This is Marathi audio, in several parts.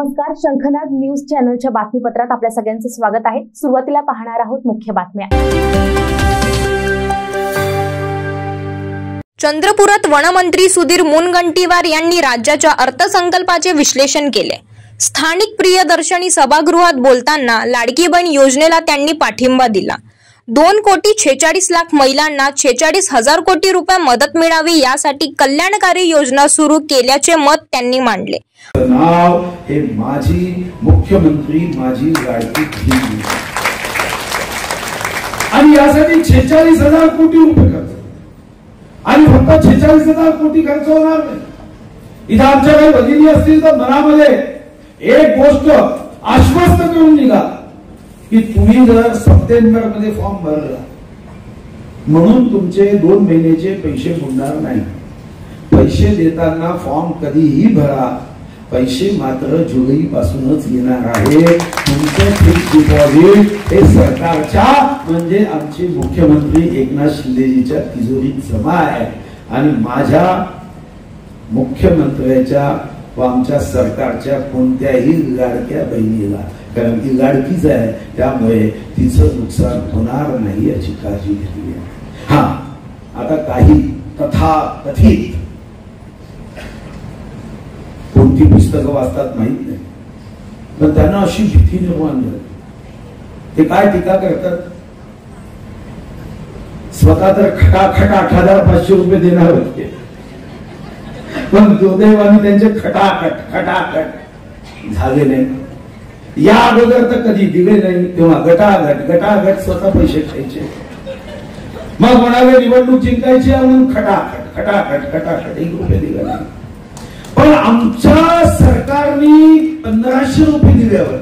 नमस्कार, शंखनाद न्यूज चॅनलच्या बातमीपत्रात आपल्या सगळ्यांचं स्वागत आहे। सुरुवातीला पाहणार आहोत मुख्य बातम्या। चंद्रपुरात वनमंत्री सुधीर मुनगंटीवार यांनी राज्याच्या अर्थसंकल्पाचे विश्लेषण केले। स्थानिक प्रियदर्शनी सभागृहात बोलताना लाडकी बहीण योजनेला त्यांनी पाठिंबा दिला। 2,46,00,000 महिलांना 46,000 कोटी रुपये मदत मिळावी यासाठी कल्याणकारी योजना सुरू केल्याचे मत त्यांनी मांडले। नाव हे माझी मुख्यमंत्री माझी लाडकी बहीण आणि यासाठी 46,000 कोटी रुपये खर्च आणि फक्त 46,000 कोटी खर्च होणार नाही। इथं आमच्या काही भगिनी असतील तर मनामध्ये एक गोष्ट आश्वस्त करून निघा की तुम्ही जर सप्टेंबर मध्ये फॉर्म भरला म्हणून तुमचे 2 महिन्याचे पैसे बुडणार नाही। पैसे देताना फॉर्म कधीही भरा, पैसे मात्र जुलै पासूनच येणार आहे। तुमचे फिक्स डिपॉझिट हे सरकारच्या म्हणजे आमचे मुख्यमंत्री एकनाथ शिंदेजीच्या तिजोरीत जमा आहे आणि माझ्या मुख्यमंत्र्याच्या व आमच्या सरकारच्या कोणत्याही लाडक्या बहिणीला, कारण ती लाडकीच आहे त्यामुळे तिचं नुकसान होणार नाही याची काळजी घेतली आहे। हा, आता काही तथाकथित कोणती पुस्तकं वाचतात माहित नाही, पण त्यांना अशी भीती निर्माण झाली। ते काय टीका करतात, स्वतः तर खटाखट 8,500 रुपये देणार होते, पण दुर्दैवाने त्यांचे खटाखट झाले नाही। या अगोदर तर कधी दिले नाही, तेव्हा गटागट स्वतः पैसे खायचे, मग म्हणाले निवडणूक जिंकायची म्हणून खटाखट 1 रुपये दिला नाही। पण आमच्या सरकारने 1,500 रुपये दिल्यावर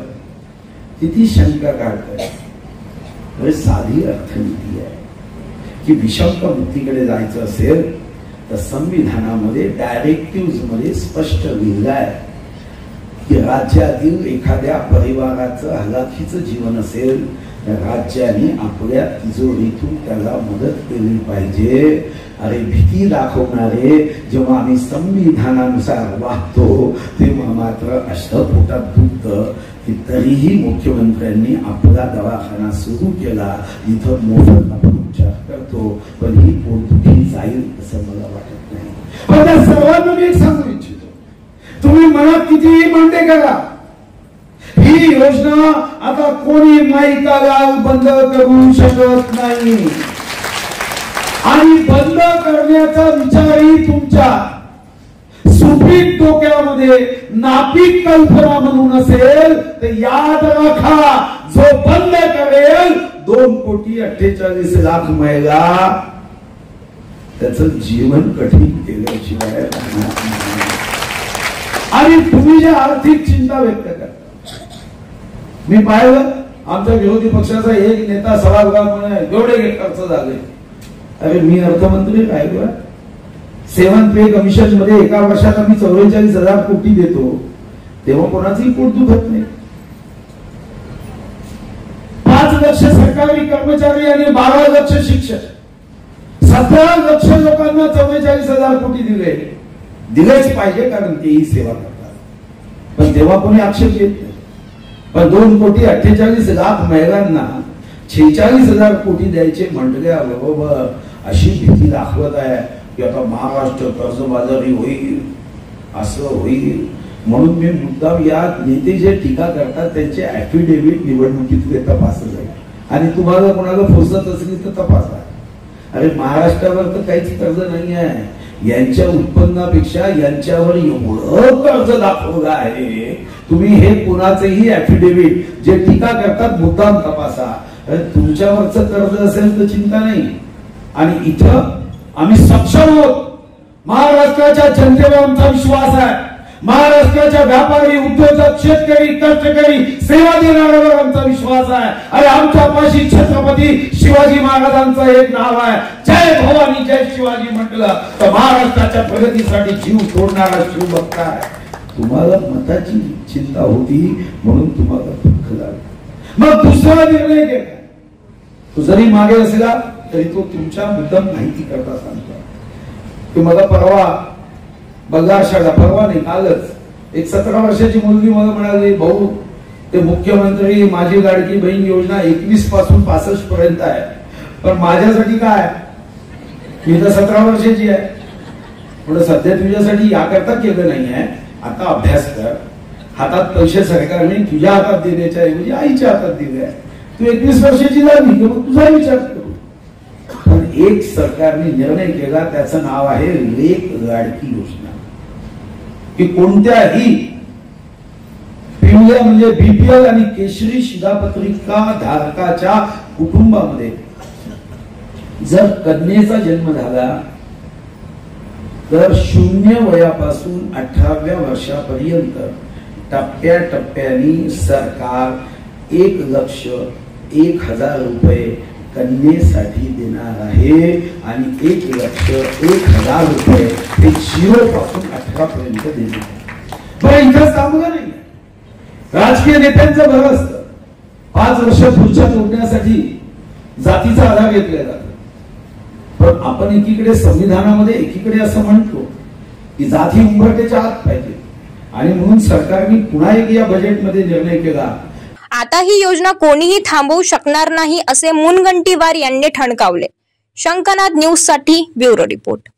किती शंका काढतात। साधी अर्थनीती आहे की विषमता मुक्तीकडे जायचं असेल तर संविधानामध्ये डायरेक्टिव्ह मध्ये स्पष्ट लिहिलं आहे की राज्यातील एखाद्या परिवाराचं हलाखीचं जीवन असेल तर राज्याने आपल्या तिजोरीतून त्याला मदत केली पाहिजे। अरे भीती दाखवणारे जेव्हा आम्ही संविधानानुसार वागतो तेव्हा मात्र अष्टपोटात दुखतं की तरीही मुख्यमंत्र्यांनी आपला दवाखाना सुरू केला, इथं मोफत आपण उपचार करतो, पण ही पोटदुखी जाईल असं मला वाटत नाही। पण त्या सर्वांना मी एक सांगू इच्छितो, तुम्ही मनात कितीही मांडे करा, ही योजना आता कोणी माईकाला बंद करू शकत नाही आणि बंद करण्याचा विचारही तुमच्या सुपीक डोक्यामध्ये नापीक कल्पना म्हणून असेल तर याद राखा, जो बंद करेल 2,48,00,000 महिला त्याचं जीवन कठीण केल्याशिवाय आणि तुम्ही जे आर्थिक चिंता व्यक्त करा, मी पाहिलं आमच्या विरोधी पक्षाचा एक नेता सभागृहामध्ये एवढे खर्च झाले। अरे मी अर्थमंत्री राहिलो, 7th पे कमिशन मध्ये एका वर्षात आम्ही 44,000 कोटी देतो, तेव्हा कोणाचंही पोट दुखत नाही। 5 लाख सरकारी कर्मचारी आणि 12 लाख शिक्षक, 17 लाख लोकांना 44,000 कोटी दिलेच पाहिजे, कारण तेही सेवा करतात, पण तेव्हा कोणी आक्षेप घेत नाही। पण 2,48,00,000 महिलांना 46,000 कोटी द्यायचे म्हटल्याबरोबर अशी भीती दाखवत आहे की आता महाराष्ट्र कर्जबाजारी होईल, असं होईल। म्हणून मी मुद्दाम या नेते जे टीका करतात त्यांचे ऍफिडेव्हिट निवडणुकीतले तपासले जाईल आणि तुम्हाला कोणाला फुरसत असली तर तपासा। अरे महाराष्ट्रावर तर काहीच कर्ज नाही आहे, यांच्या उत्पन्नापेक्षा यांच्यावर एवढं कर्ज दाखवलं आहे। तुम्ही हे कुणाचेही ऍफिडेव्हिट जे टीका करतात मुद्दाम तपासा। तुमच्यावरचं कर्ज असेल तर चिंता नाही आणि इथं आम्ही सक्षम आहोत। महाराष्ट्राच्या जनतेवर आमचा विश्वास आहे, महाराष्ट्राच्या व्यापारी उद्योजक शेतकरी कष्टकरी सेवा देणाऱ्यावर आमचा विश्वास आहे। अरे आमच्या पाशी छत्रपती शिवाजी महाराजांचं एक नाव आहे, जय भवानी जय शिवाजी म्हटलं तर महाराष्ट्राच्या प्रगतीसाठी जीव तोडणारा शिवभक्त आहे। तुम्हाला मताची चिंता होती म्हणून तुम्हाला दुःख झालं, मग दुसरा निर्णय घ्या। तो जरी मागे असला तरी तो तुमच्या मुद्दाम माहिती करता सांगतो की मला परवा बघा परवा नाही कालच एक 17 वर्षाची मुलगी मला म्हणाली, भाऊ ते मुख्यमंत्री माझी लाडकी बहीण योजना 21 पासून 65 पर्यंत आहे, पण माझ्यासाठी काय, मी तर 17 वर्षाची आहे. पण सध्या तुझ्यासाठी याकरता केलं नाही आहे, आता अभ्यास कर. हातात पैसे सरकारने तुझ्या हातात देण्याच्या ऐवजी आईच्या हातात दिले आहे. तू 21 वर्षाची झाली की मग तुझा विचार करू. पण एक सरकारने निर्णय केला, त्याचं नाव आहे लेक लाडकी योजना, की कोणत्याही पिवळ्या म्हणजे बीपीएल आणि केशरी शिधापत्रिका धारकाच्या कुटुंबामध्ये जर कन्येचा जन्म झाला तर 0 वयापासून 18व्या वर्षापर्यंत टप्प्याटप्प्याने सरकार 1,01,000 रुपये कन्येसाठी देणार आहे आणि 1,01,000 रुपये हे 0 पासून 18 पर्यंत देणार आहे. पण इथंच थांबलं नाही. राजकीय नेत्यांचं भर असतं 5 वर्ष पुढच्या जोडण्यासाठी जातीचा आधार घेतला जातो. पण आपण एकीकडे संविधानामध्ये एकीकडे असं म्हणतो की जाती उंबरठ्याच्या आत पाहिजे, आणि म्हणून सरकारने पुन्हा एक या बजेटमध्ये निर्णय केला. आता ही योजना कोणीही थांबवू शकणार नाही असे मुनगंटीवार यांनी ठणकावले. शंकनाद न्यूज साठी ब्युरो रिपोर्ट.